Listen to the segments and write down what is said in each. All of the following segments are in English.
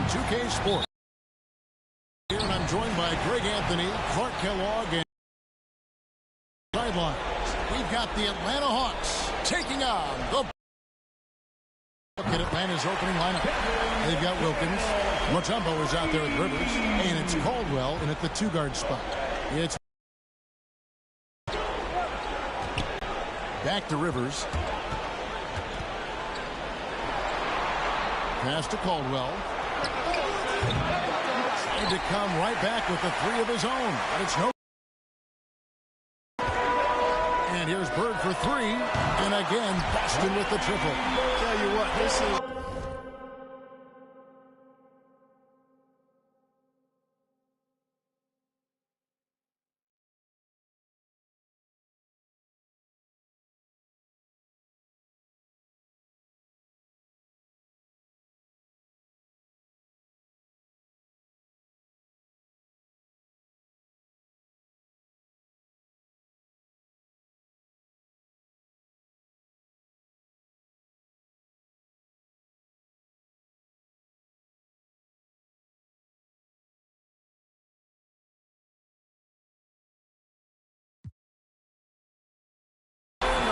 2K Sports. Here, and I'm joined by Greg Anthony, Clark Kellogg, and sidelines. We've got the Atlanta Hawks taking on the... Look at Atlanta's opening lineup. They've got Wilkins. Mutombo is out there with Rivers. And it's Caldwell in at the 2-guard spot. It's back to Rivers. Pass to Caldwell. Trying to come right back with the 3 of his own. But it's no. And here's Bird for 3. And again, Boston with the triple. Tell you what, this is...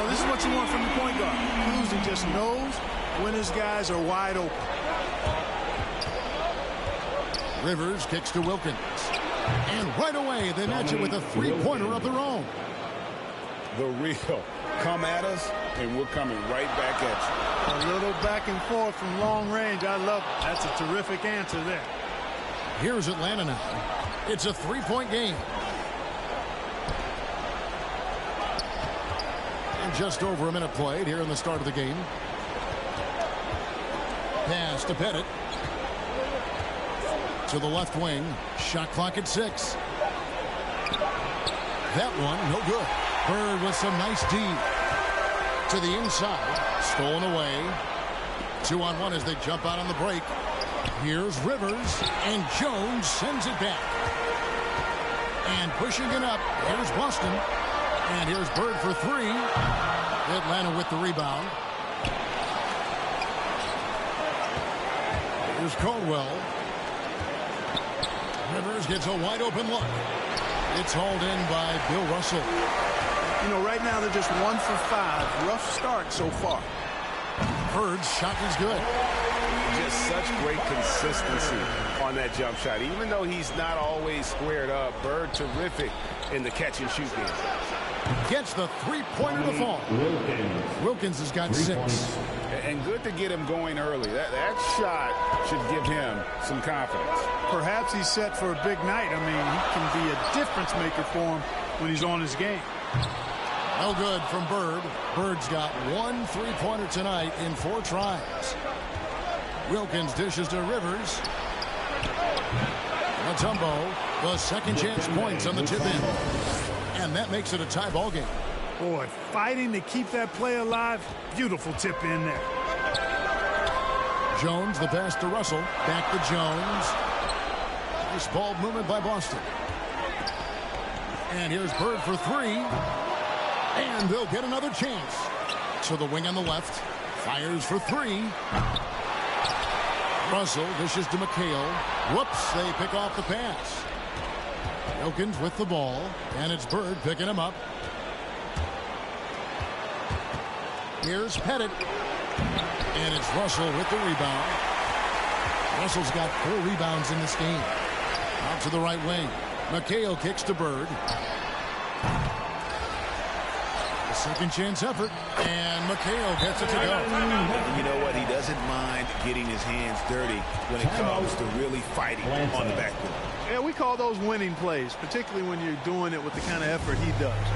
This is what you want from the point guard. Who just knows when his guys are wide open. Rivers kicks to Wilkins. And right away, they match it with a 3-pointer of their own. The real. Come at us, and we're coming right back at you. A little back and forth from long range. I love it. That's a terrific answer there. Here's Atlanta now. It's a 3-point game. Just over a minute played here in the start of the game. Pass to Pettit. To the left wing. Shot clock at 6. That one, no good. Bird with some nice D. To the inside. Stolen away. 2-on-1 as they jump out on the break. Here's Rivers. And Jones sends it back. And pushing it up. Here's Boston. And here's Bird for 3. Atlanta with the rebound. Here's Caldwell. Rivers gets a wide open look. It's hauled in by Bill Russell. You know, right now they're just 1 for 5. Rough start so far. Bird's shot is good. Just such great consistency on that jump shot. Even though he's not always squared up, Bird terrific in the catch and shoot game. Gets the 3-pointer to fall. Wilkins has got 6. And good to get him going early. That shot should give him some confidence. Perhaps he's set for a big night. I mean, he can be a difference maker for him when he's on his game. No good from Bird. Bird's got 1 3-pointer tonight in 4 tries. Wilkins dishes to Rivers. Mutombo, the second chance points on the tip in. And that makes it a tie ball game. Boy, fighting to keep that play alive. Beautiful tip in there. Jones, the pass to Russell. Back to Jones. Nice ball movement by Boston. And here's Bird for 3. And they'll get another chance. To the wing on the left. Fires for 3. Russell dishes to McHale. Whoops, they pick off the pass. Wilkins with the ball, and it's Bird picking him up. Here's Pettit, and it's Russell with the rebound. Russell's got 4 rebounds in this game. Out to the right wing. McHale kicks to Bird. A second chance effort, and McHale gets it to go. You know what? He doesn't mind getting his hands dirty when it comes to really fighting on the backboard. Yeah, we call those winning plays, particularly when you're doing it with the kind of effort he does.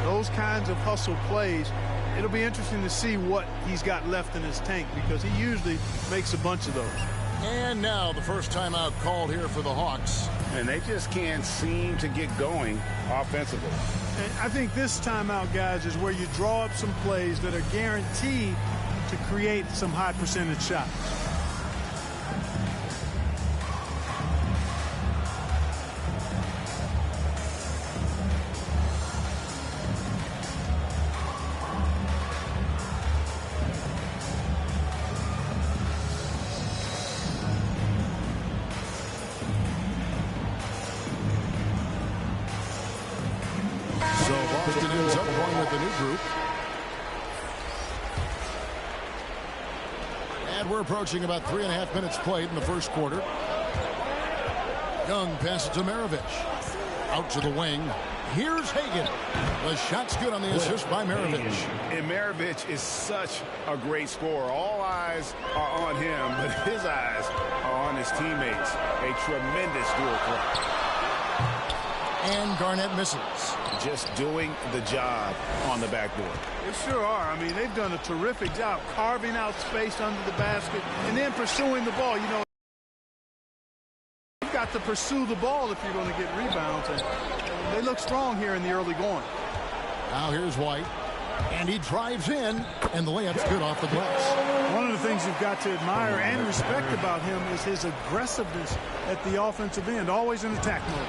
Those kinds of hustle plays, it'll be interesting to see what he's got left in his tank because he usually makes a bunch of those. And now the first timeout called here for the Hawks. And they just can't seem to get going offensively. And I think this timeout, guys, is where you draw up some plays that are guaranteed to create some high percentage shots. Boston ends up going with the new group. And we're approaching about 3.5 minutes played in the first quarter. Young passes to Maravich. Out to the wing. Here's Hagan. The shot's good on the assist by Maravich. And Maravich is such a great scorer. All eyes are on him, but his eyes are on his teammates. A tremendous dual threat. And Garnett misses. Just doing the job on the backboard. They sure are. I mean, they've done a terrific job carving out space under the basket and then pursuing the ball. You know, you've got to pursue the ball if you're going to get rebounds. And they look strong here in the early going. Now here's White. And he drives in, and the layup's good off the glass. One of the things you've got to admire and respect about him is his aggressiveness at the offensive end, always in attack mode.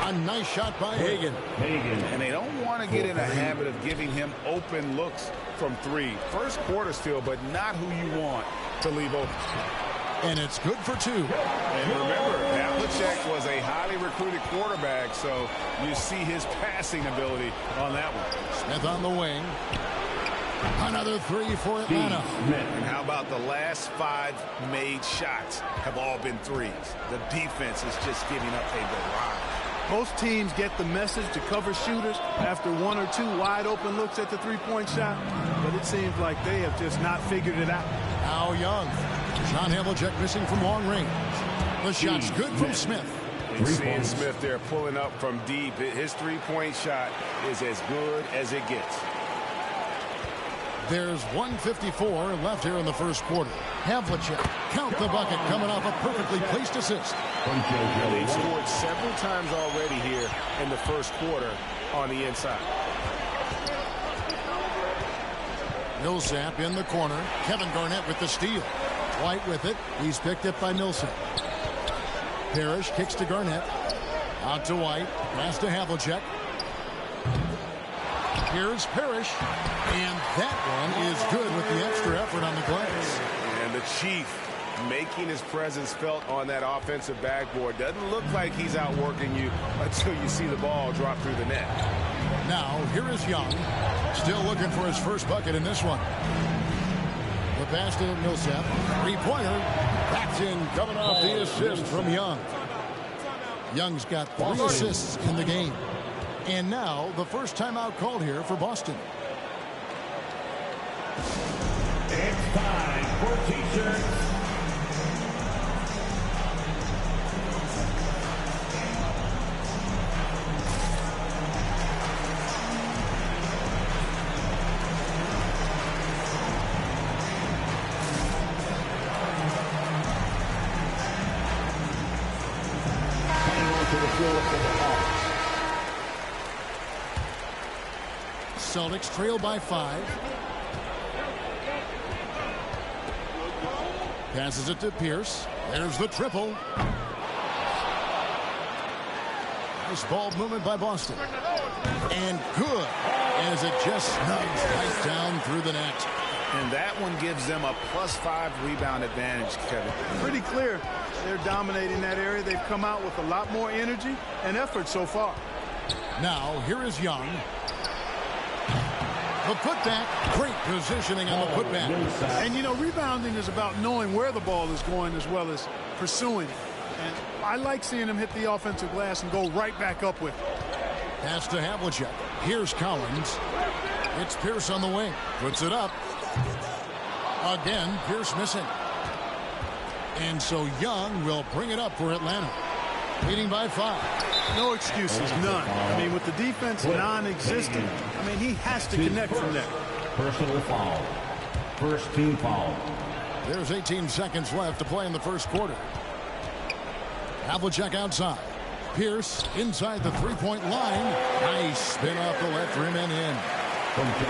A nice shot by Hagan. And they don't want to get in a habit of giving him open looks from three. First quarter still, but not who you want to leave open. And it's good for two. And remember, Havlicek was a highly recruited quarterback, so you see his passing ability on that one. Smith on the wing. Another three for Atlanta. And how about the last 5 made shots have all been threes? The defense is just giving up a barrage. Most teams get the message to cover shooters after 1 or 2 wide open looks at the three-point shot, but it seems like they have just not figured it out. Now Young. John Havlicek missing from long range. The shot's good from Smith. And seeing Smith there pulling up from deep, his three-point shot is as good as it gets. There's 1:54 left here in the first quarter. Havlicek, count the bucket, coming off a perfectly placed assist. They scored several times already here in the first quarter on the inside. Millsap in the corner. Kevin Garnett with the steal. White with it. He's picked up by Millsap. Parrish kicks to Garnett. Out to White. Pass to Havlicek. Here's Parrish. And that one is good with the extra effort on the glass. And the Chief making his presence felt on that offensive backboard. Doesn't look like he's outworking you until you see the ball drop through the net. Now, here is Young. Still looking for his first bucket in this one. The pass to Millsap. Three-pointer. Backed in, coming off the assist from Young. Young's got 3 assists in the game. And now, the first timeout called here for Boston. It's time for T-shirts. Celtics trail by 5. Passes it to Pierce. There's the triple. Nice ball movement by Boston. And good as it just snugs right down through the net. And that one gives them a +5 rebound advantage, Kevin. Pretty clear. They're dominating that area. They've come out with a lot more energy and effort so far. Now, here is Young. The putback, great positioning on the putback. And, you know, rebounding is about knowing where the ball is going as well as pursuing it. And I like seeing him hit the offensive glass and go right back up with it. Pass to Havlicek. Here's Collins. It's Pierce on the wing. Puts it up. Again, Pierce missing. And so Young will bring it up for Atlanta. Leading by 5. No excuses, none. I mean, with the defense non-existent, I mean, he has to connect from there. Personal foul. First team foul. There's 18 seconds left to play in the first quarter. Havlicek outside. Pierce inside the three-point line. Nice spin off the left rim and in.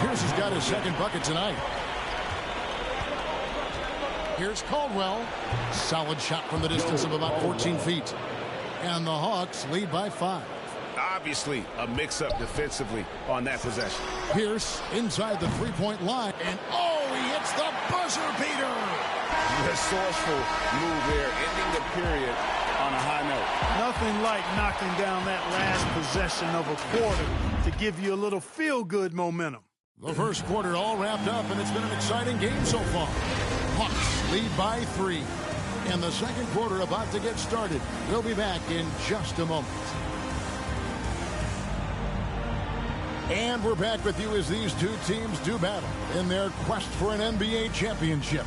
Pierce has got his second bucket tonight. Here's Caldwell. Solid shot from the distance of about 14 feet. And the Hawks lead by 5. Obviously, a mix-up defensively on that possession. Pierce inside the three-point line. And, oh, he hits the buzzer beater. Resourceful move there, ending the period on a high note. Nothing like knocking down that last possession of a quarter to give you a little feel-good momentum. The first quarter all wrapped up, and it's been an exciting game so far. Hawks lead by 3. And the second quarter about to get started. We'll be back in just a moment. And we're back with you as these two teams do battle in their quest for an NBA championship.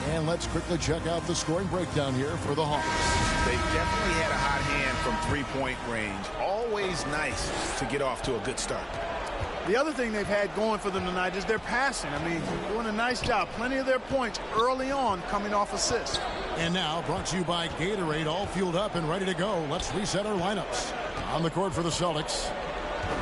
And let's quickly check out the scoring breakdown here for the Hawks. They definitely had a hot hand from three-point range. Always nice to get off to a good start. The other thing they've had going for them tonight is their passing. I mean, doing a nice job. Plenty of their points early on coming off assists. And now, brought to you by Gatorade, all fueled up and ready to go. Let's reset our lineups. On the court for the Celtics,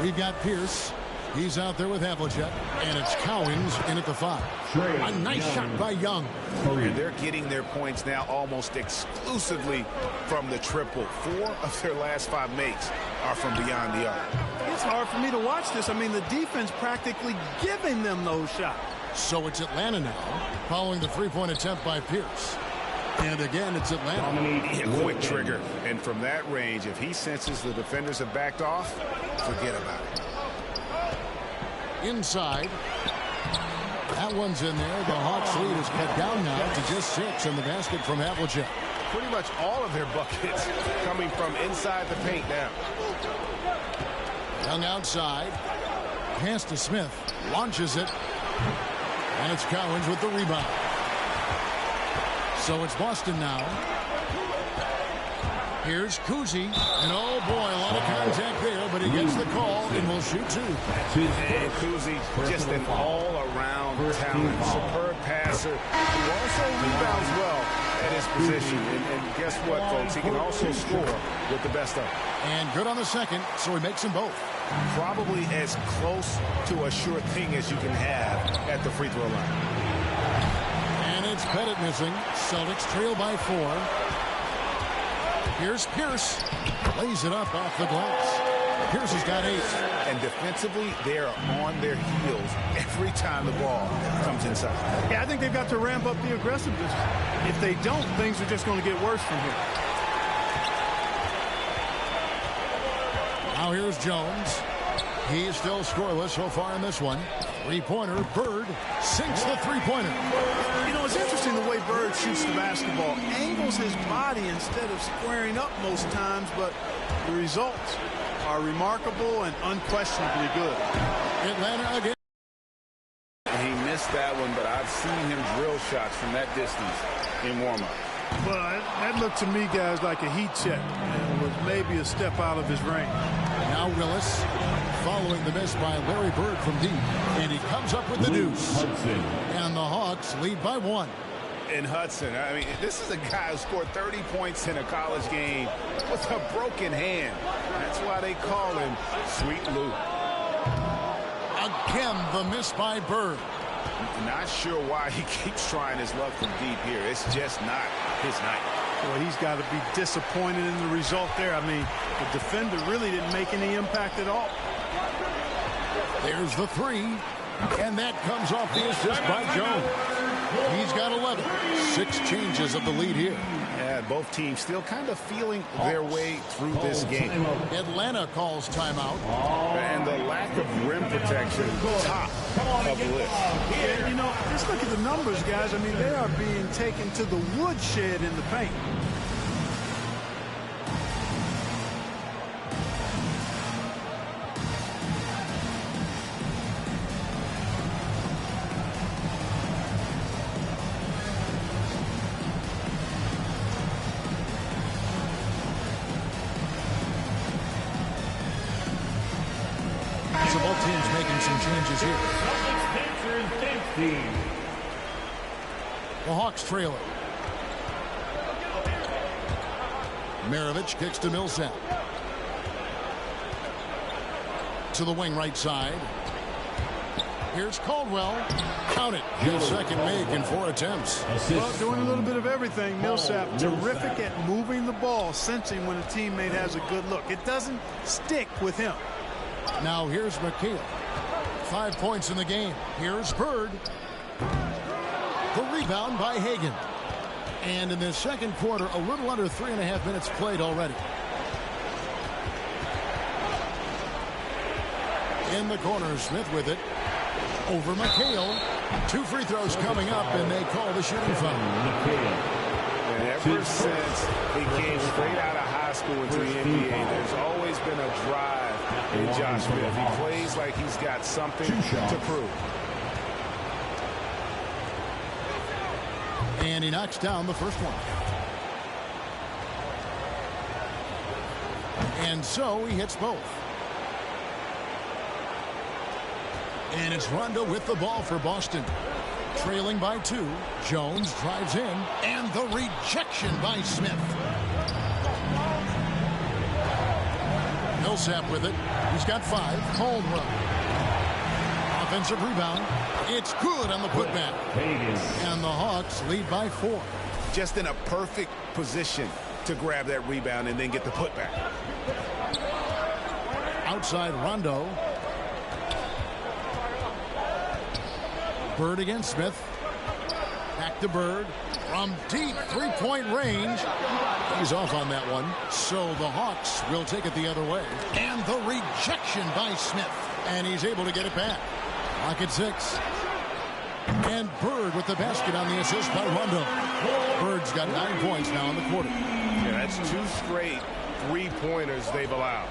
we've got Pierce. He's out there with Havlicek. And it's Cowens in at the 5. A nice shot by Young. And they're getting their points now almost exclusively from the triple. 4 of their last 5 makes are from beyond the arc. It's hard for me to watch this. I mean, the defense practically giving them those shots. So it's Atlanta now, following the three-point attempt by Pierce. And again, it's Atlanta. A quick trigger. And from that range, if he senses the defenders have backed off, forget about it. Inside. That one's in there. The Hawks lead is cut down now to just 6, and the basket from Havlicek. Pretty much all of their buckets coming from inside the paint now. Young outside. Pass to Smith. Launches it. And it's Cowens with the rebound. So it's Boston now. Here's Kuzi. And oh boy, a lot of contact there, but he gets the call and will shoot 2. And Kuzi, just an all-around talent. Superb passer who also rebounds well at his position. And guess what, folks? He can also score with the best of them. And good on the second, so he makes them both. Probably as close to a sure thing as you can have at the free throw line. And it's Pettit missing. Celtics trail by 4. Here's Pierce. Lays it up off the glass. Pierce has got 8. And defensively, they are on their heels every time the ball comes inside. Yeah, I think they've got to ramp up the aggressiveness. If they don't, things are just going to get worse from here. Now here's Jones. He's still scoreless so far in this one. Three-pointer. Bird sinks the three-pointer. You know, it's interesting the way Bird shoots the basketball. Angles his body instead of squaring up most times, but the results are remarkable and unquestionably good. Atlanta again. He missed that one, but I've seen him drill shots from that distance in warm-up. Well, that looked to me, guys, like a heat check. And was maybe a step out of his range. Now Willis following the miss by Larry Bird from deep. And he comes up with the deuce. And the Hawks lead by 1. And Hudson, I mean, this is a guy who scored 30 points in a college game with a broken hand. That's why they call him Sweet Lou. Again, the miss by Bird. Not sure why he keeps trying his luck from deep here. It's just not his night. Well, he's got to be disappointed in the result there. I mean, the defender really didn't make any impact at all. There's the 3. And that comes off the assist by Jones. He's got 11. 6 changes of the lead here. Yeah, both teams still kind of feeling their way through this game. Atlanta calls timeout. And the lack of rim protection, top of the list. And, you know, just look at the numbers, guys. I mean, they are being taken to the woodshed in the paint. So both teams making some changes here. The Hawks trail it. Maravich kicks to Millsap. To the wing right side. Here's Caldwell. Count it. His second make in 4 attempts. Well, doing a little bit of everything. Millsap terrific at moving the ball, sensing when a teammate has a good look. It doesn't stick with him. Now here's McHale. 5 points in the game. Here's Bird. The rebound by Hagan. And in this second quarter, a little under 3.5 minutes played already. In the corner, Smith with it. Over McHale. 2 free throws coming up, and they call the shooting foul. And ever since he came straight out of high school into the NBA, there's always been a drive in Josh Smith. He plays like he's got something to prove. And he knocks down the first one. And so he hits both. And it's Rondo with the ball for Boston. Trailing by 2. Jones drives in. And the rejection by Smith. Millsap with it. He's got 5. Home run. Offensive rebound. It's good on the putback. And the Hawks lead by 4. Just in a perfect position to grab that rebound and then get the putback. Outside Rondo. Bird against Smith. Back to Bird. From deep 3-point range. He's off on that one. So the Hawks will take it the other way. And the rejection by Smith. And he's able to get it back. Clock at 6. And Bird with the basket on the assist by Rondo. Bird's got 9 points now in the quarter. Yeah, that's 2 straight 3-pointers they've allowed.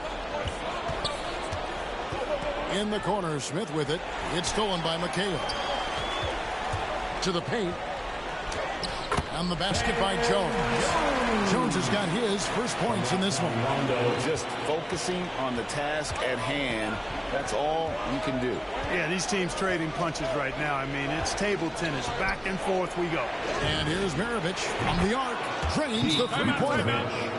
In the corner, Smith with it. It's stolen by McHale. To the paint. And the basket by Jones. Jones has got his first points in this one. Just focusing on the task at hand. That's all you can do. Yeah, these teams trading punches right now. I mean, it's table tennis. Back and forth we go. And here's Maravich from the arc. Drains the 3-pointer.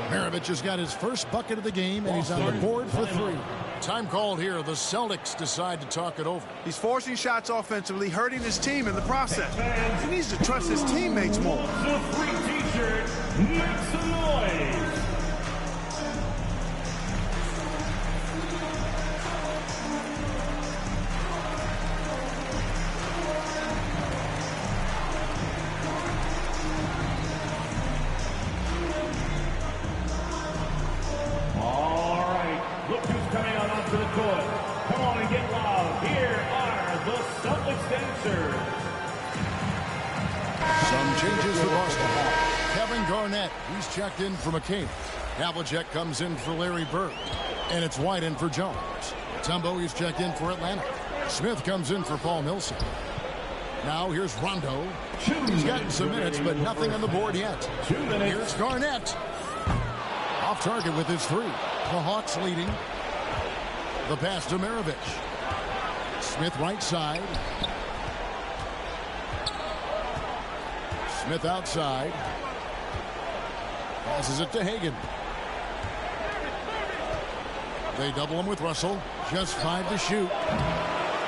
Maravich has got his first bucket of the game, and he's on the board for 3. Time called here. The Celtics decide to talk it over. He's forcing shots offensively, hurting his team in the process. He needs to trust his teammates more. The free t-shirt makes some noise. He's checked in for McCain. Havlicek comes in for Larry Bird. And it's White in for Jones. Tumbo is checked in for Atlanta. Smith comes in for Paul Millsap. Now here's Rondo. He's gotten some minutes, but nothing on the board yet. Here's Garnett. Off target with his 3. The Hawks leading. The pass to Maravich. Smith right side. Smith outside. Passes it to Hagan. They double him with Russell. Just 5 to shoot.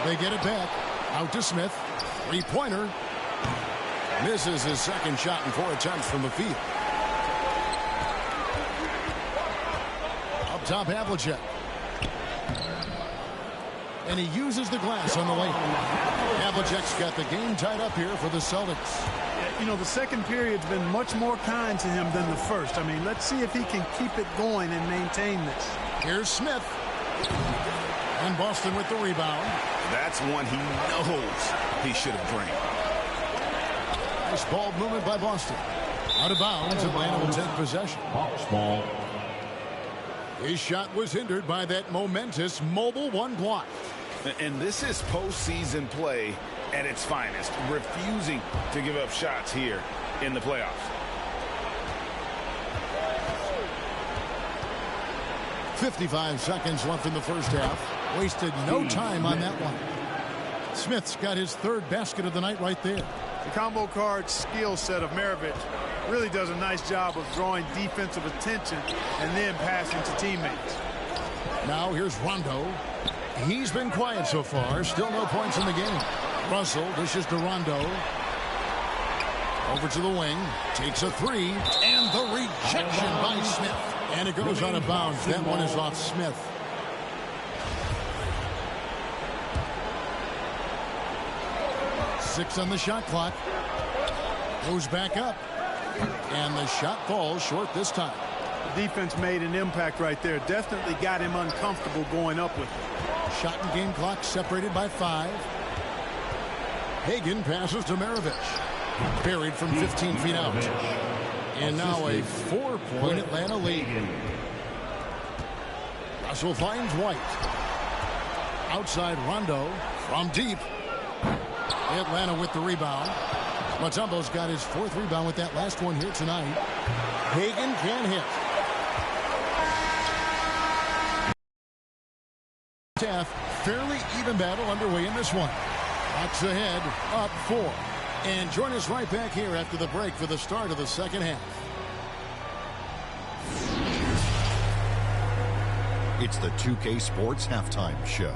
They get it back. Out to Smith. 3-pointer. Misses his second shot in 4 attempts from the field. Up top, Havlicek. And he uses the glass on the lane. Havlicek's got the game tied up here for the Celtics. You know, the second period's been much more kind to him than the first. I mean, let's see if he can keep it going and maintain this. Here's Smith. And Boston with the rebound. That's one he knows he should have drained. Nice ball movement by Boston. Out of bounds, Atlanta will take possession. Hawks ball. His shot was hindered by that momentous mobile 1 block. And this is postseason play at its finest, refusing to give up shots here in the playoffs. .55 seconds left in the first half. Wasted no time on that one. Smith's got his 3rd basket of the night right there. The combo card skill set of Maravich really does a nice job of drawing defensive attention and then passing to teammates. Now here's Rondo. He's been quiet so far. Still no points in the game. Russell dishes to Rondo. Over to the wing. Takes a 3. And the rejection by Smith. And it goes out of bounds. That one is off Smith. .6 on the shot clock. Goes back up. And the shot falls short this time. The defense made an impact right there. Definitely got him uncomfortable going up with it. Shot and game clock separated by 5. Hagan passes to Maravich. Buried from 15 feet out. And now a 4-point Atlanta lead. Russell finds White. Outside Rondo from deep. Atlanta with the rebound. Mutombo's got his 4th rebound with that last one here tonight. Hagan can hit. Fairly even battle underway in this one. Hawks ahead, up 4. And join us right back here after the break for the start of the second half. It's the 2K Sports Halftime Show.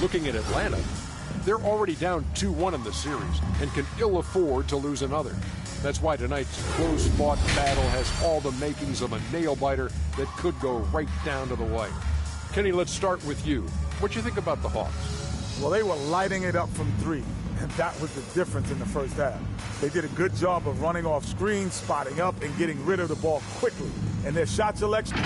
Looking at Atlanta, they're already down 2-1 in the series and can ill afford to lose another. That's why tonight's close-fought battle has all the makings of a nail-biter that could go right down to the wire. Kenny, let's start with you. What do you think about the Hawks? Well, they were lighting it up from 3, and that was the difference in the first half. They did a good job of running off screens, spotting up, and getting rid of the ball quickly. And their shot selection...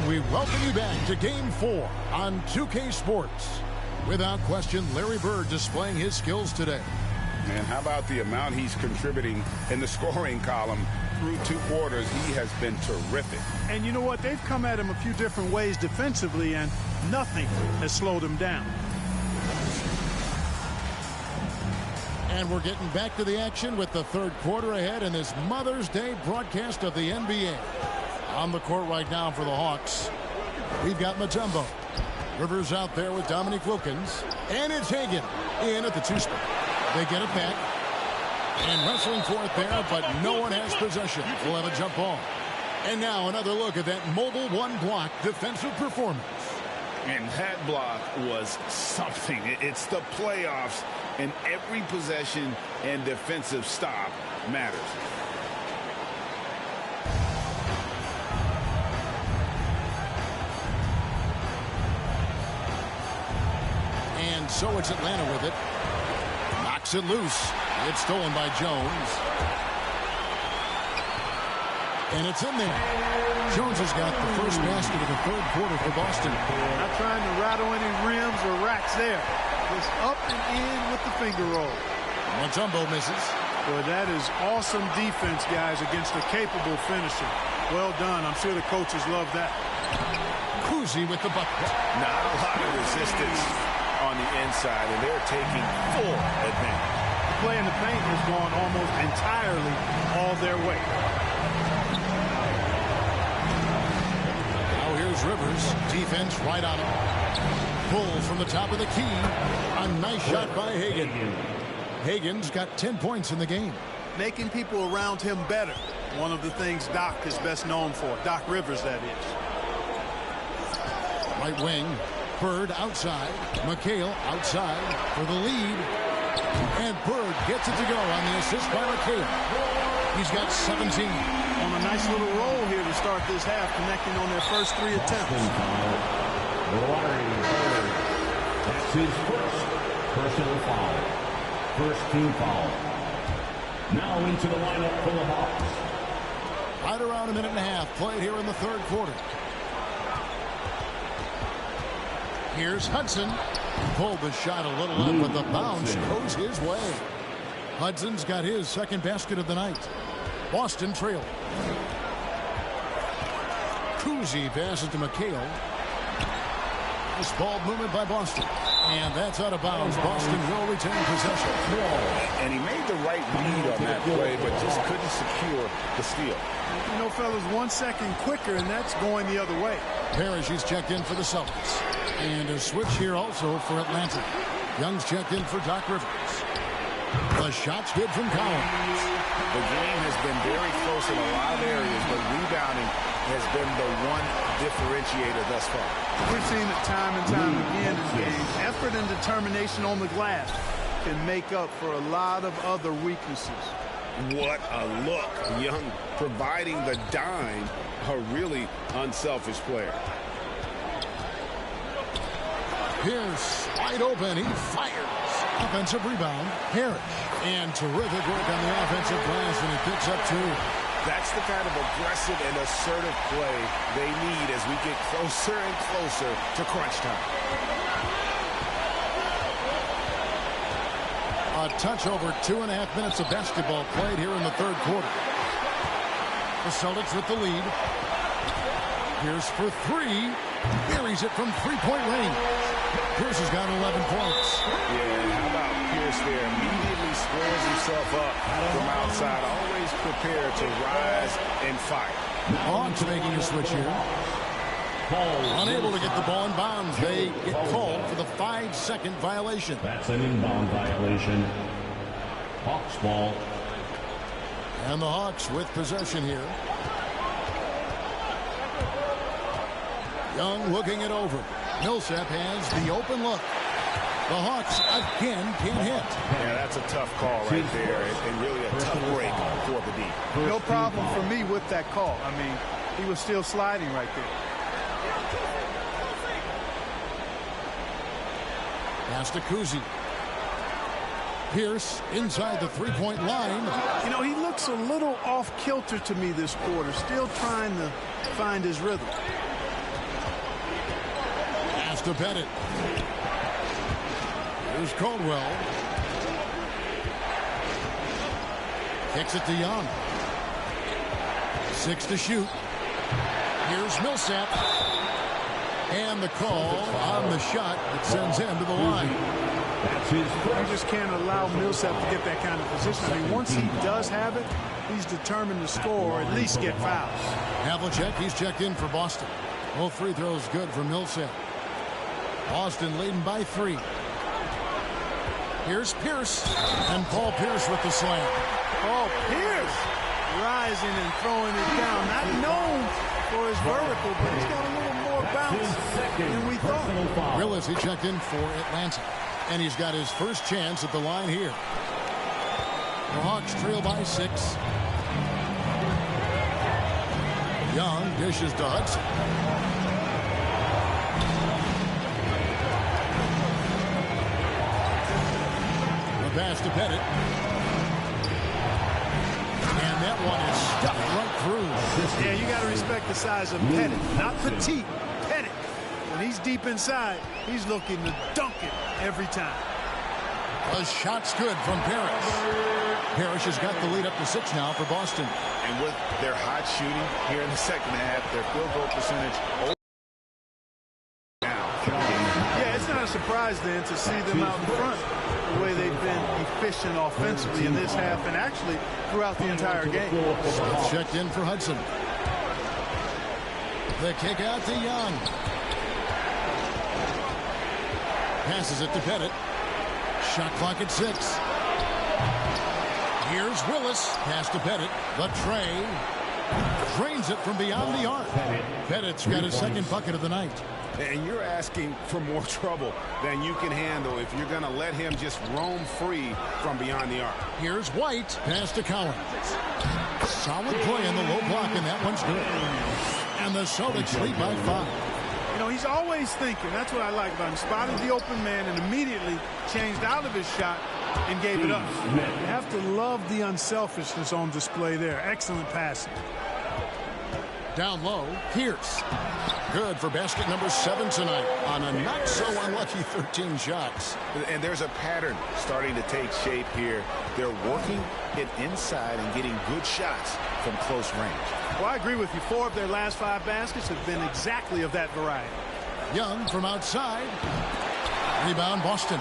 We welcome you back to Game 4 on 2K Sports. Without question, Larry Bird displaying his skills today. Man, how about the amount he's contributing in the scoring column through 2 quarters? He has been terrific. And you know what? They've come at him a few different ways defensively, and nothing has slowed him down. And we're getting back to the action with the 3rd quarter ahead in this Mother's Day broadcast of the NBA. On the court right now for the Hawks, we've got Mutombo. Rivers out there with Dominique Wilkins. And it's Hagan in at the 2-spot. They get it back. And wrestling for it there, but no one has possession. We'll have a jump ball. And now another look at that mobile 1-block defensive performance. And that block was something. It's the playoffs, and every possession and defensive stop matters. So it's Atlanta with it. Knocks it loose. It's stolen by Jones. And it's in there. Jones has got the first basket of the 3rd quarter for Boston. Not trying to rattle any rims or racks there. Just up and in with the finger roll. Mutombo misses. Boy, that is awesome defense, guys, against a capable finisher. Well done. I'm sure the coaches love that. Kuzi with the bucket. Not a lot of resistance on the inside, and they're taking full advantage. The play in the paint has gone almost entirely all their way. Now here's Rivers. Defense right on him. Pull from the top of the key. A nice shot by Hagan. Hagan's got 10 points in the game. Making people around him better. One of the things Doc is best known for. Doc Rivers, that is. Right wing. Bird outside. McHale outside for the lead. And Bird gets it to go on the assist by McHale. He's got 17. On a nice little roll here to start this half, connecting on their first 3 attempts. That's his first personal foul. First team foul. Now into the lineup for the Hawks. Right around a minute and a half played here in the 3rd quarter. Here's Hudson. Pulled the shot a little up, but the bounce goes his way. Hudson's got his 2nd basket of the night. Boston trailing. Kuzi passes to McHale. Nice ball movement by Boston. And that's out of bounds. Boston will retain possession. And he made the right read on that play, but just couldn't secure the steal. You know, fellas, 1 second quicker, and that's going the other way. Parrish is checked in for the Celtics. And a switch here also for Atlanta. Young's checked in for Doc Rivers. The shot's good from Collins. The game has been very close in a lot of areas, but rebounding has been the one differentiator thus far. We've seen it time and time again in games. Effort and determination on the glass can make up for a lot of other weaknesses. What a look. Young providing the dime, a really unselfish player. Pierce wide open. He fires. Offensive rebound. Parrish. And terrific work on the offensive glass, and he picks up 2. That's the kind of aggressive and assertive play they need as we get closer and closer to crunch time. A touch over 2.5 minutes of basketball played here in the third quarter. The Celtics with the lead. Pierce for 3. Buries it from three-point range. Pierce has got 11 points. Yeah, how about Pierce there? Immediately squares himself up from outside. Always prepared to rise and fire. Hawks making a switch here. Unable to get the ball in bounds. They get called for the 5-second violation. That's an inbound violation. Hawks ball. And the Hawks with possession here. Young looking it over. Millsap has the open look. The Hawks again can't hit. Yeah, that's a tough call right there, and really a tough break for the D. No problem for me with that call. I mean, he was still sliding right there. Pass to Kuzi. Pierce inside the three-point line. You know, he looks a little off-kilter to me this quarter, still trying to find his rhythm. Pass to Pettit. Here's Caldwell. Kicks it to Young. 6 to shoot. Here's Millsap. And the call on the shot that sends him to the line. You just can't allow Millsap to get that kind of position. I mean, once he does have it, he's determined to score or at least get fouls. Havlicek, he's checked in for Boston. Both free throws good for Millsap. Boston leading by 3. Here's Pierce. And Paul Pierce with the slam. Paul Pierce rising and throwing it down. Not known for his vertical, but he's got a little more bounce than we thought. Willis, he checked in for Atlanta. And he's got his first chance at the line here. The Hawks trail by 6. Young dishes to Hudson. The pass to Pettit. And that one is stuffed right through. Yeah, you got to respect the size of Pettit. Not petite, Pettit. When he's deep inside, he's looking to dunk it every time. The shot's good from Parrish. Parrish has got the lead up to 6 now for Boston. And with their hot shooting here in the second half, their field goal percentage now. Yeah, it's not a surprise then to see them out in front the way they've been efficient offensively in this half and actually throughout the entire game. Smith checked in for Hudson. The kick out to Young. Passes it to Pettit. Shot clock at 6. Here's Willis. Pass to Pettit. The tray. Drains it from beyond the arc. Pettit's got his second bucket of the night. And you're asking for more trouble than you can handle if you're going to let him just roam free from beyond the arc. Here's White. Pass to Collins. Solid play in the low block, and that one's good. And the Celtics lead by 5. You know, he's always thinking. That's what I like about him. Spotted the open man and immediately changed out of his shot and gave it up. You have to love the unselfishness on display there. Excellent passing. Down low, Pierce. Good for basket number 7 tonight on a not-so-unlucky 13 shots. And there's a pattern starting to take shape here. They're working it inside and getting good shots from close range. Well, I agree with you. 4 of their last 5 baskets have been exactly of that variety. Young from outside. Rebound, Boston.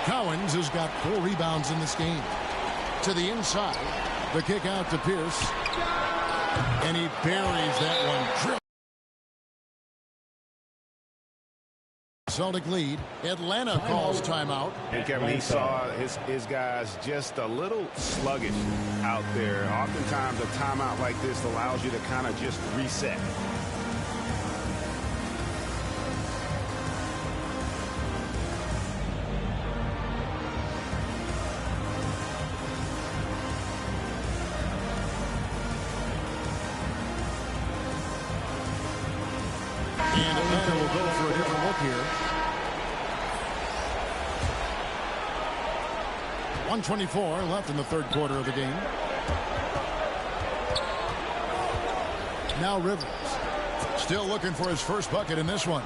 Collins has got 4 rebounds in this game. To the inside. The kick out to Pierce. And he buries that one. Celtic lead. Atlanta calls timeout. And Kevin, he saw his guys just a little sluggish out there. Oftentimes a timeout like this allows you to kind of just reset. And Atlanta will go for a different look here. 1:24 left in the third quarter of the game. Now Rivers. Still looking for his first bucket in this one.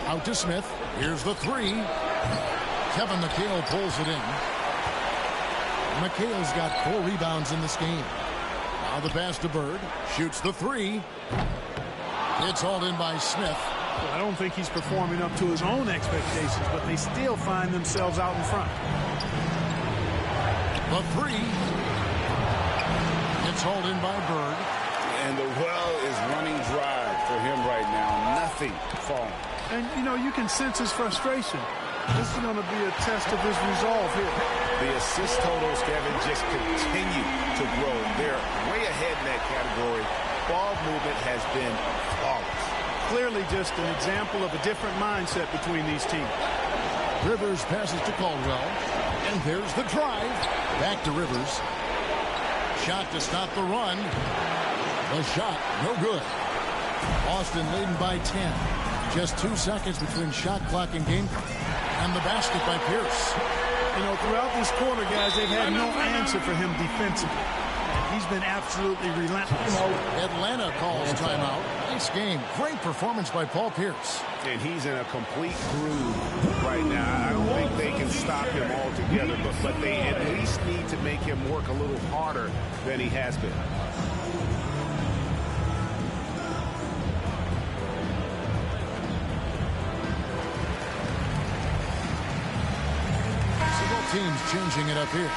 Out to Smith. Here's the three. Kevin McHale pulls it in. McHale's got 4 rebounds in this game. Now the pass to Bird. Shoots the three. It's hauled in by Smith. Well, I don't think he's performing up to his own expectations, but they still find themselves out in front. The three. It's hauled in by Bird. And the well is running dry for him right now. Nothing falling. And, you know, you can sense his frustration. This is going to be a test of his resolve here. The assist totals, Kevin, just continue to grow. They're way ahead in that category. Ball movement has been flawless. Clearly just an example of a different mindset between these teams. Rivers passes to Caldwell. And there's the drive. Back to Rivers. Shot to stop the run. The shot, no good. Austin leading by 10. Just 2 seconds between shot clock and game clock. And the basket by Pierce. You know, throughout this quarter, guys, they've had no answer for him defensively. He's been absolutely relentless. Atlanta calls timeout. Nice game. Great performance by Paul Pierce. And he's in a complete groove right now. I don't think they can stop him altogether, but they at least need to make him work a little harder than he has been. So both teams changing it up here.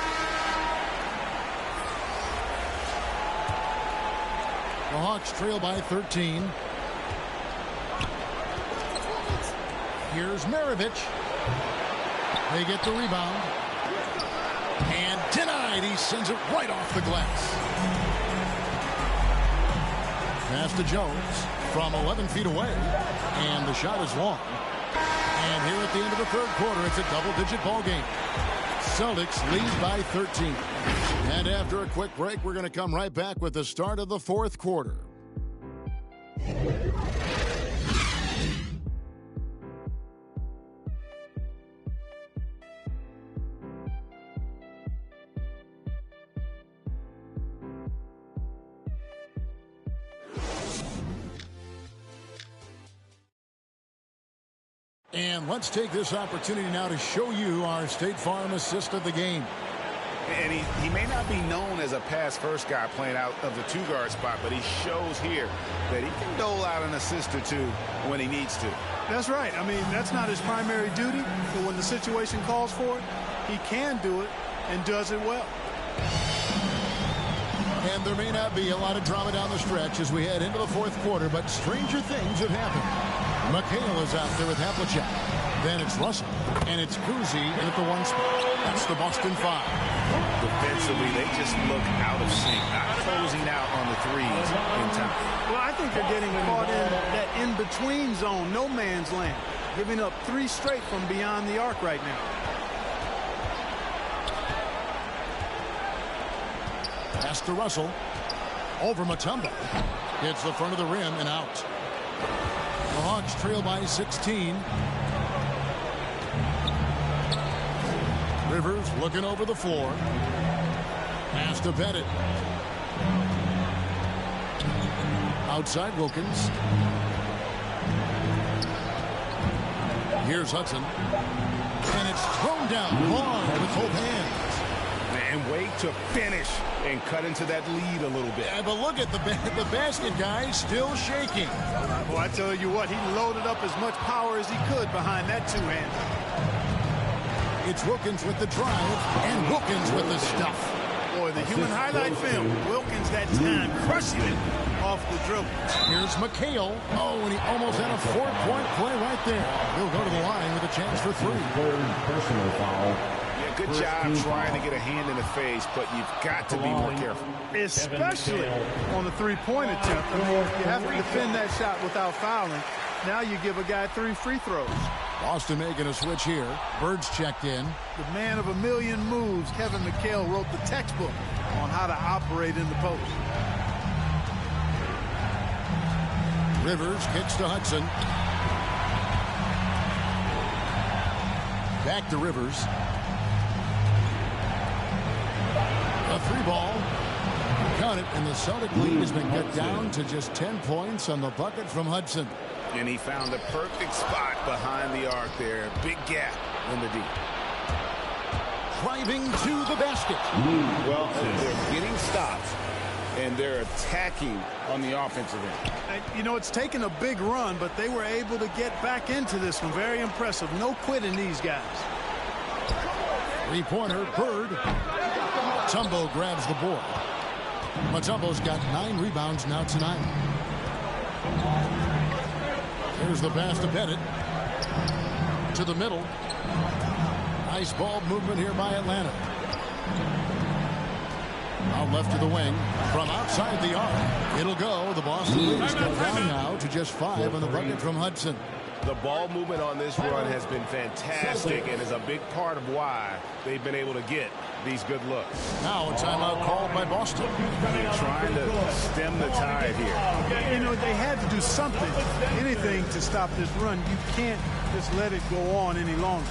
The Hawks trail by 13. Here's Maravich. They get the rebound. And denied. He sends it right off the glass. Pass to Jones from 11 feet away. And the shot is long. And here at the end of the third quarter, it's a double-digit ball game. Celtics lead by 13. And after a quick break, we're going to come right back with the start of the fourth quarter. And let's take this opportunity now to show you our State Farm assist of the game. And he may not be known as a pass-first guy playing out of the two-guard spot, but he shows here that he can dole out an assist or two when he needs to. That's right. I mean, that's not his primary duty, but when the situation calls for it, he can do it and does it well. And there may not be a lot of drama down the stretch as we head into the fourth quarter, but stranger things have happened. McHale is out there with Havlicek. Then it's Russell, and it's Kuzi in at the 1 spot. That's the Boston 5. Defensively, they just look out of sync, not closing out on the threes in time. Well, I think they're getting caught in that in-between zone, no man's land, giving up 3 straight from beyond the arc right now. Pass to Russell. Over Mutombo. Hits the front of the rim and out. The Hawks trail by 16. Rivers looking over the floor. Pass to Pettit. Outside Wilkins. Here's Hudson. And it's thrown down long with both hands. And wait to finish and cut into that lead a little bit. Yeah, but look at the basket, guys, still shaking. Well, I tell you what, he loaded up as much power as he could behind that two-hander. It's Wilkins with the drive, and Wilkins with the stuff. Boy, the human highlight film. Wilkins that time crushing it off the dribble. Here's McHale. Oh, and he almost had a 4-point play right there. He'll go to the line with a chance for 3. Third personal foul. Yeah, good job trying to get a hand in the face, but you've got to be more careful. Especially on the three-point attempt. I mean, you have to defend that shot without fouling. Now you give a guy 3 free throws. Boston making a switch here. Bird's checked in. The man of a million moves, Kevin McHale, wrote the textbook on how to operate in the post. Rivers kicks to Hudson. Back to Rivers. A 3-ball. Count it, and the Celtic lead has been cut down to just 10 points on the bucket from Hudson. And he found the perfect spot behind the arc there. Big gap in the deep. Driving to the basket. Well, they're getting stops, and they're attacking on the offensive end. You know, it's taken a big run, but they were able to get back into this one. Very impressive. No quitting these guys. 3-pointer, Bird. Mutombo grabs the board. Mutombo's got 9 rebounds now tonight. Here's the pass to Bennett. To the middle. Nice ball movement here by Atlanta. Out left to the wing. From outside the arc. It'll go. The Boston leads go down now to just 5 on the bucket from Hudson. The ball movement on this run has been fantastic and is a big part of why they've been able to get these good looks. Now a timeout called by Boston. Trying to stem the tide here. You know, they had to do something, anything to stop this run. You can't just let it go on any longer.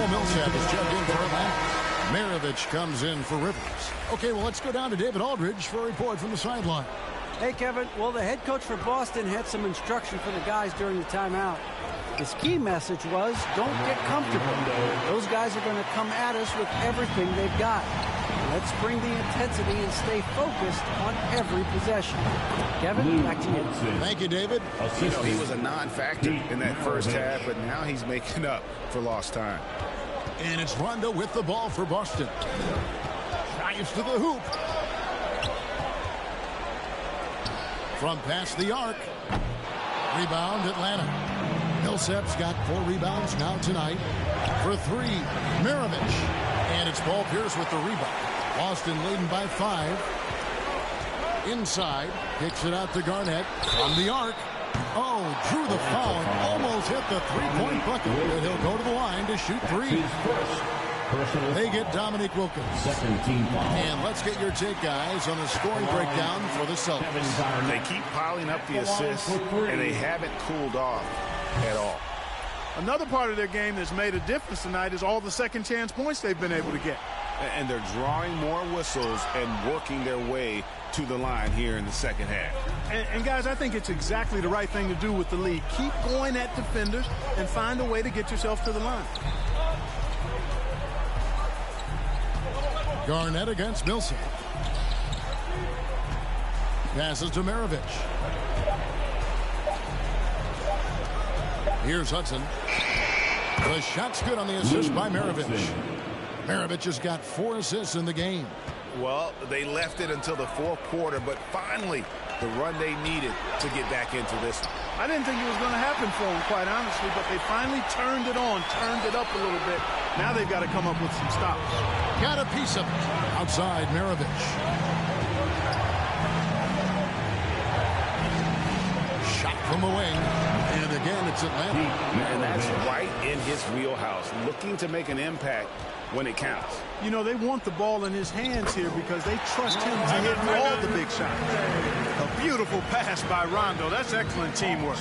Millsap is jumped in for Atlanta. Maravich comes in for Rivers. Okay, well, let's go down to David Aldridge for a report from the sideline. Hey, Kevin. Well, the head coach for Boston had some instruction for the guys during the timeout. His key message was, don't get comfortable. Those guys are going to come at us with everything they've got. Let's bring the intensity and stay focused on every possession. Kevin, back to you. Thank you, David. You know, he was a non-factor in that first half, but now he's making up for lost time. And it's Rondo with the ball for Boston. Drives to the hoop. From past the arc. Rebound, Atlanta. Millsap's got 4 rebounds now tonight. For 3, Maravich. And it's Paul Pierce with the rebound. Boston leading by 5. Inside. Kicks it out to Garnett. On the arc. Oh, drew the foul and almost hit the 3-point bucket. And he'll go to the line to shoot 3. They get Dominique Wilkins. Second team foul. And let's get your take, guys, on the scoring breakdown for the Celtics. They keep piling up the assists, and they haven't cooled off at all. Another part of their game that's made a difference tonight is all the second chance points they've been able to get. And they're drawing more whistles and working their way to the line here in the second half. And guys, I think it's exactly the right thing to do with the lead. Keep going at defenders and find a way to get yourself to the line. Garnett against Millsap. Passes to Maravich. Here's Hudson. The shot's good on the assist by Maravich. Maravich has got 4 assists in the game. Well, they left it until the fourth quarter, but finally the run they needed to get back into this one. I didn't think it was going to happen for them, quite honestly, but they finally turned it on, turned it up a little bit. Now they've got to come up with some stops. Got a piece of it. Outside, Maravich. Shot from the wing. And again, it's Atlanta. And that's right in his wheelhouse. Looking to make an impact when it counts. You know, they want the ball in his hands here because they trust him to hit all the big shots. A beautiful pass by Rondo. That's excellent teamwork.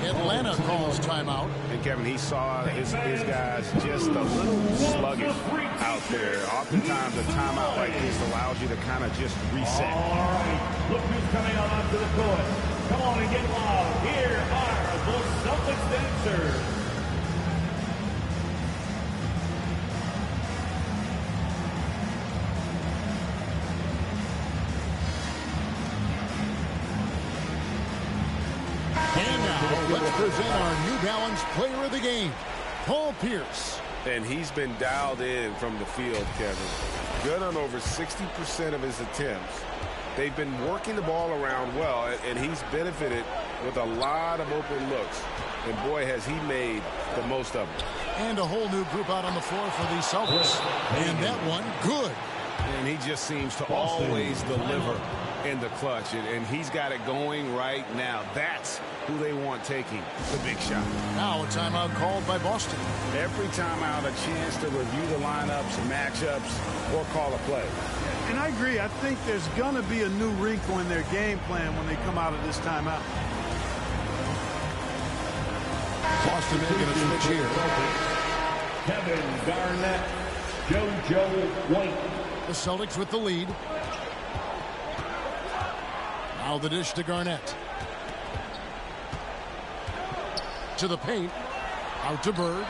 Atlanta calls timeout. And Kevin, he saw his guys just a little sluggish out there. Oftentimes a timeout like this allows you to kind of just reset. All right, look who's coming out onto the court. Come on and get loud. Here are the Celtics dancers. And now, let's present our New Balance player of the game, Paul Pierce. And he's been dialed in from the field, Kevin. Good on over 60% of his attempts. They've been working the ball around well, and he's benefited with a lot of open looks. And boy, has he made the most of it. And a whole new group out on the floor for the Celtics. And that one, good. And he just seems to always deliver in the clutch. And he's got it going right now. That's who they want taking the big shot. Now a timeout called by Boston. Every timeout, a chance to review the lineups, matchups, or call a play. And I agree. I think there's going to be a new wrinkle in their game plan when they come out of this timeout. Boston making a switch here. Kevin Garnett, JoJo White. The Celtics with the lead. Now the dish to Garnett. To the paint. Out to Bird.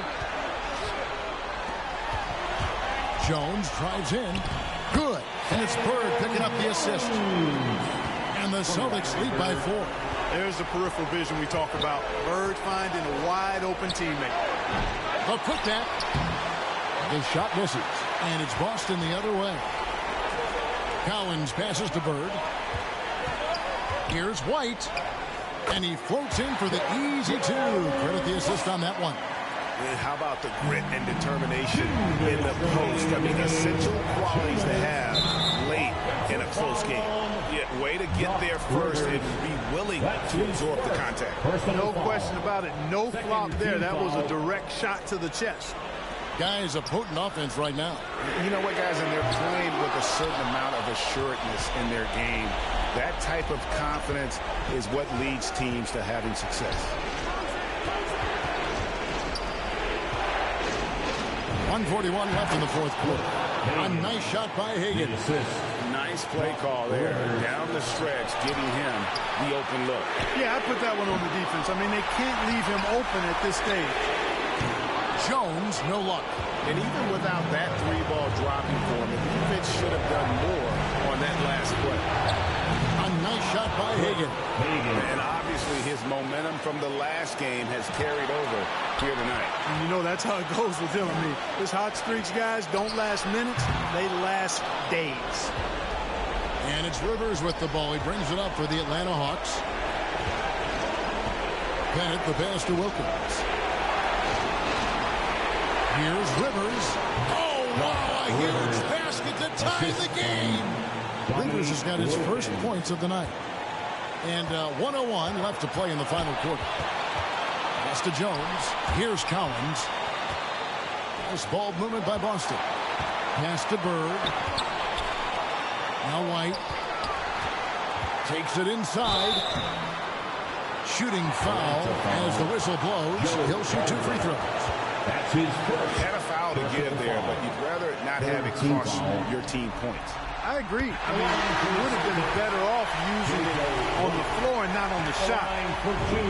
Jones drives in. Good. And it's Bird picking up the assist. And the Celtics lead by 4. There's the peripheral vision we talk about. Bird finding a wide open teammate. The putback. The shot misses. And it's Boston the other way. Collins passes to Bird. Here's White. And he floats in for the easy 2. Credit the assist on that one. And how about the grit and determination in the post? I mean, essential qualities to have late in a close game. Yeah, way to get there first and be willing to absorb the contact. No question about it. No flop there. That was a direct shot to the chest. Guys, a potent offense right now. You know what, guys? And they're playing with a certain amount of assuredness in their game. That type of confidence is what leads teams to having success. 1:41 left in the fourth quarter. A nice shot by Higgins. Nice play call there. Down the stretch, giving him the open look. Yeah, I put that one on the defense. I mean, they can't leave him open at this stage. Jones, no luck. And even without that 3-ball dropping for him, the defense should have done more on that last play. A nice shot by Higgins. And obviously his momentum from the last game has carried over here tonight. And you know, that's how it goes with him. I mean, his hot streaks, guys, don't last minutes. They last days. And it's Rivers with the ball. He brings it up for the Atlanta Hawks. Bennett, the pass to Wilkins. Here's Rivers. Oh, wow, a huge basket to tie the game. Rivers has got his first points of the night. And 1:01 left to play in the final quarter. Pass to Jones. Here's Collins. Nice ball movement by Boston. Pass to Bird. Now White. Takes it inside. Shooting foul as the whistle blows. He'll shoot 2 free throws. That's his first. Had a foul to give there, but you'd rather not have it cost your team points. I agree. I mean, he would have been better off using it on the floor and not on the shot.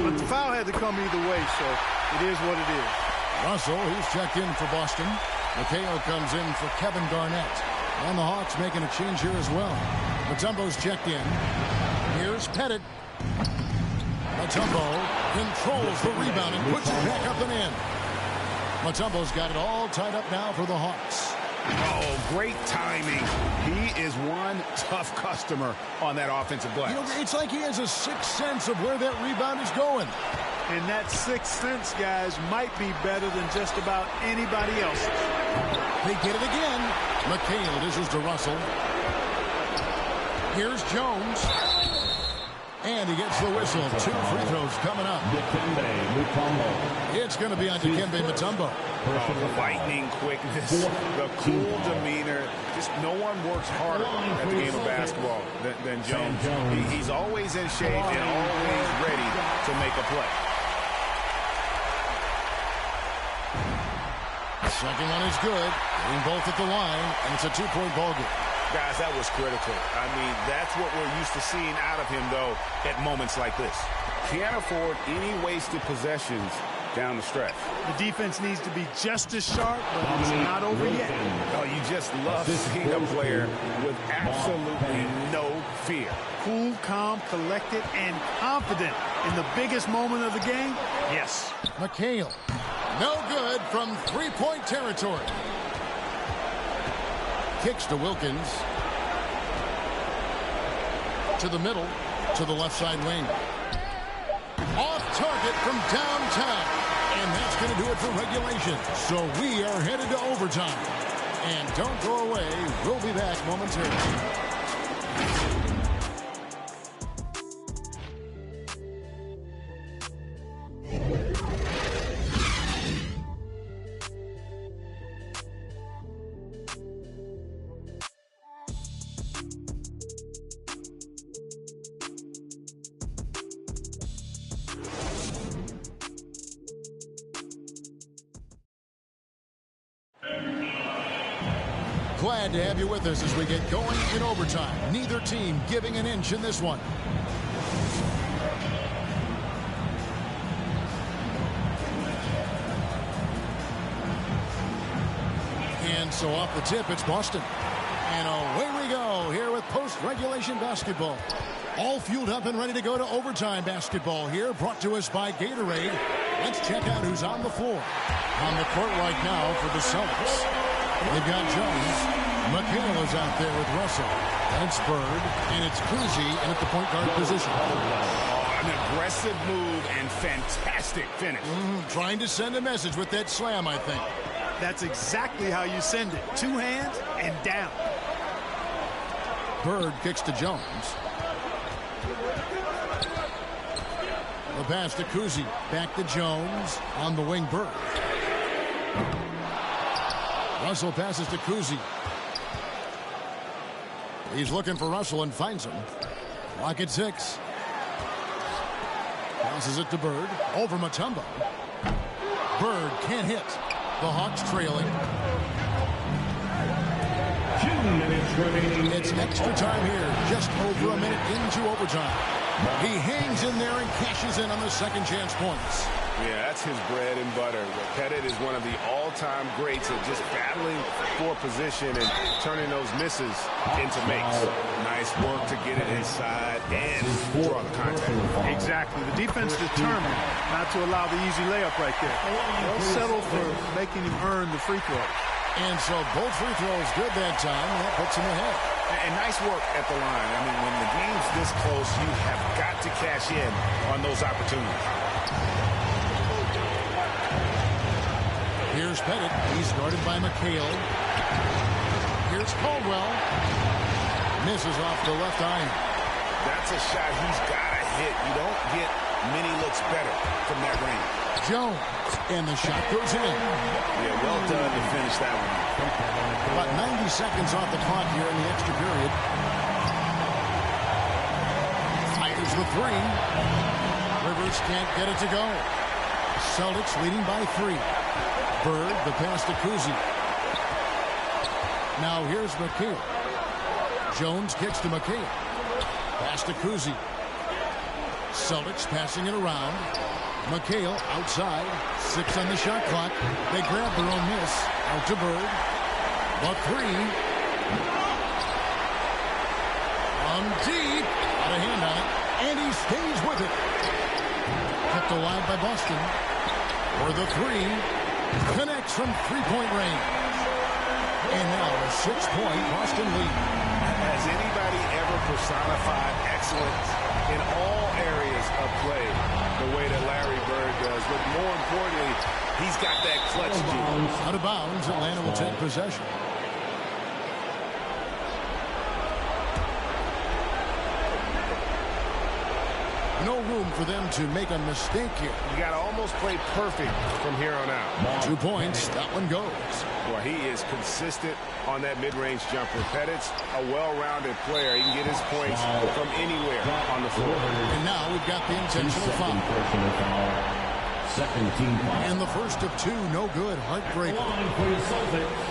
But the foul had to come either way, so it is what it is. Russell, he's checked in for Boston. McHale comes in for Kevin Garnett. And the Hawks making a change here as well. Mutombo's checked in. Here's Pettit. Mutombo controls the rebound and puts it back up and in. Mutombo's got it all tied up now for the Hawks. Oh, great timing. He is one tough customer on that offensive glass. You know, it's like he has a sixth sense of where that rebound is going. And that sixth sense, guys, might be better than just about anybody else. They get it again. McHale dishes to Russell. Here's Jones. And he gets the whistle. 2 free throws coming up. It's going to be on Dikembe Mutombo. Lightning quickness, the cool demeanor. Just no one works harder at the game of basketball than Jones. He's always in shape and always ready to make a play. Second one is good. Getting both at the line, and it's a 2-point ball game. Guys, that was critical. I mean, that's what we're used to seeing out of him, though, at moments like this. Can't afford any wasted possessions down the stretch. The defense needs to be just as sharp, but it's not over yet. Oh, you just love seeing a player with absolutely no fear. Cool, calm, collected, and confident in the biggest moment of the game. Yes. McHale. No good from 3-point territory. Kicks to Wilkins. To the middle. To the left side wing. Off target from downtown. And that's going to do it for regulation. So we are headed to overtime. And don't go away. We'll be back momentarily. Glad to have you with us as we get going in overtime. Neither team giving an inch in this one. And so off the tip, it's Boston. And away we go here with post-regulation basketball. All fueled up and ready to go to overtime basketball here, brought to us by Gatorade. Let's check out who's on the floor. On the court right now for the Celtics. They've got Jones. McHale is out there with Russell. And it's Bird. And it's Cousy in at the point guard position. An aggressive move and fantastic finish. Trying to send a message with that slam, I think. That's exactly how you send it. 2 hands and down. Bird kicks to Jones. The pass to Cousy. Back to Jones. On the wing, Bird. Russell passes to Cousy. He's looking for Russell and finds him. Clock at 6. Passes it to Bird. Over Mutombo. Bird can't hit. The Hawks trailing. 2 minutes remaining. It's extra time here. Just over a minute into overtime. He hangs in there and cashes in on the second chance points. Yeah, that's his bread and butter. Pettit is one of the all-time greats at just battling for position and turning those misses into makes. Nice work to get it inside and draw the contact. Exactly. The defense determined not to allow the easy layup right there. They'll settle for making him earn the free throw. And so both free throws good that time. That puts him ahead. And nice work at the line. I mean, when the game's this close, you have got to cash in on those opportunities. Here's Pettit. He's guarded by McHale. Here's Caldwell. Misses off the left iron. That's a shot he's got to hit. You don't get many looks better from that range. Jones. And the shot goes in. Yeah, well done to finish that one. About 90 seconds off the clock here in the extra period. Fires the 3. Rivers can't get it to go. Celtics leading by 3. Bird, the pass to Cousy. Now here's McHale. Jones kicks to McHale. Pass to Cousy. Celtics passing it around. McHale outside. 6 on the shot clock. They grab their own miss. Out to Bird. The 3. On deep. Got a hand on it. And he stays with it. Kept alive by Boston. For the 3. Connects from 3-point range. And now a 6-point Boston lead. Has anybody ever personified excellence in all areas of play the way that Larry Bird does? But more importantly, he's got that clutch gene. Out of bounds, Atlanta will take possession. No room for them to make a mistake here. You got to almost play perfect from here on out. 2 points. That one goes. Boy, he is consistent on that mid-range jumper. Pettit's a well-rounded player. He can get his points from anywhere on the floor. And now we've got the intentional foul. Second team foul. And the first of 2, no good. Heartbreaker. Line for the Celtics.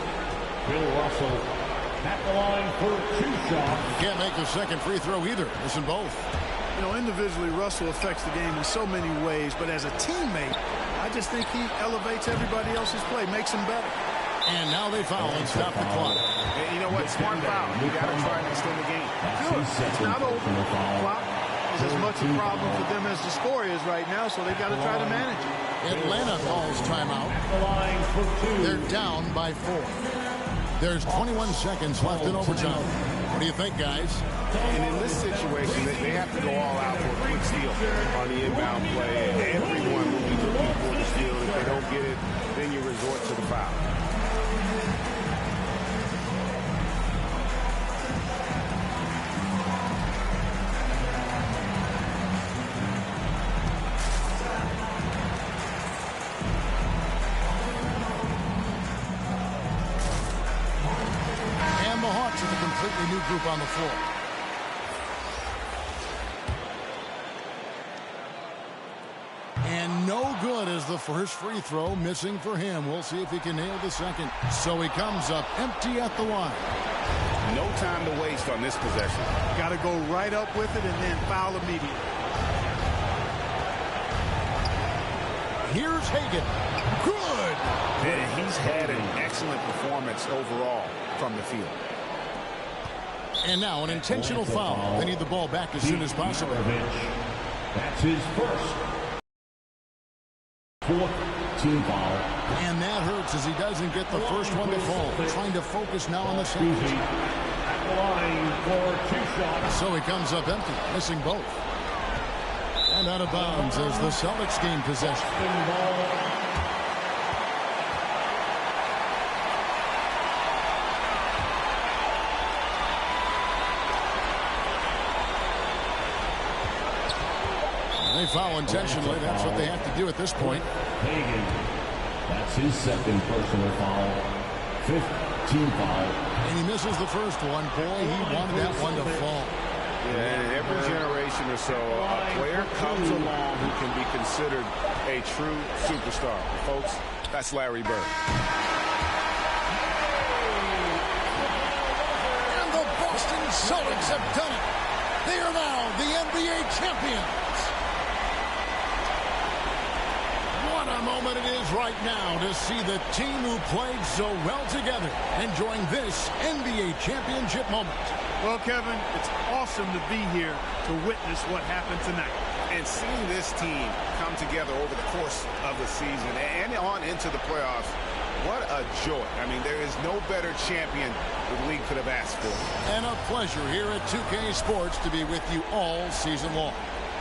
Bill Russell at the line for 2 shots. Can't make the second free throw either. Missing both. You know, individually, Russell affects the game in so many ways, but as a teammate, I just think he elevates everybody else's play, makes them better. And now they foul and stop the clock. And you know what? Smart foul. You got to try and extend the game. Sure, it's not over. Clock is as much a problem for them as the score is right now, so they've got to try to manage it. Atlanta calls timeout. They're down by 4. There's 21 seconds left in overtime. What do you think, guys? And in this situation, they have to go all out for a quick steal on the inbound play. And everyone will be looking for the steal. If they don't get it, then you resort to the foul. And the Hawks with a completely new group on the floor. And no good as the first free throw, missing for him. We'll see if he can nail the second. So he comes up empty at the line. No time to waste on this possession. Got to go right up with it and then foul immediately. Here's Hagan. Good. And he's had an excellent performance overall from the field. And now an intentional foul. They need the ball back as soon as possible. That's his first. 4th team foul. And that hurts as he doesn't get the first one to fall. Trying to focus now on the second. At the line for 2 shots. So he comes up empty, missing both. And out of bounds as the Celtics gain possession. They foul intentionally. That's what they have to do at this point. Hagan. That's his second personal foul. 5th team foul. And he misses the first one. Boy, he wanted that one to fall. Yeah, every generation or so, a player comes along who can be considered a true superstar. Folks, that's Larry Bird. And the Boston Celtics have done it. They are now the NBA champions. What a moment it is right now to see the team who played so well together enjoying this NBA championship moment. Well, Kevin, it's awesome to be here to witness what happened tonight. And seeing this team come together over the course of the season and on into the playoffs, what a joy. I mean, there is no better champion the league could have asked for. And a pleasure here at 2K Sports to be with you all season long.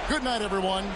Good night, everyone.